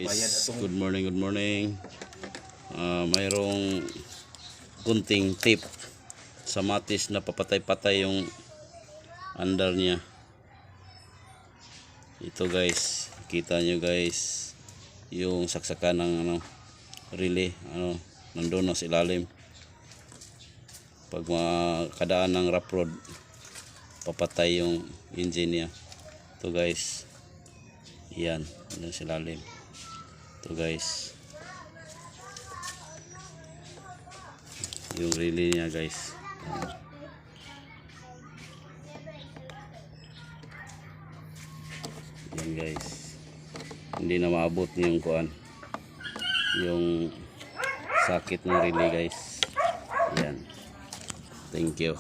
Guys, good morning, good morning. Mayroong kunting tip sa matis na papatay-patay yung under niya. Ito guys, kita nyo guys, yung saksakan ng relay, nandun sa ilalim. Pag makadaan ng rough road, papatay yung engine niya. Ito guys, yan, nandun sa ilalim. Ito guys, yung relay niya guys. Yan guys, hindi na maabot yung kuan, yung sakit ng relay guys. Yan, thank you.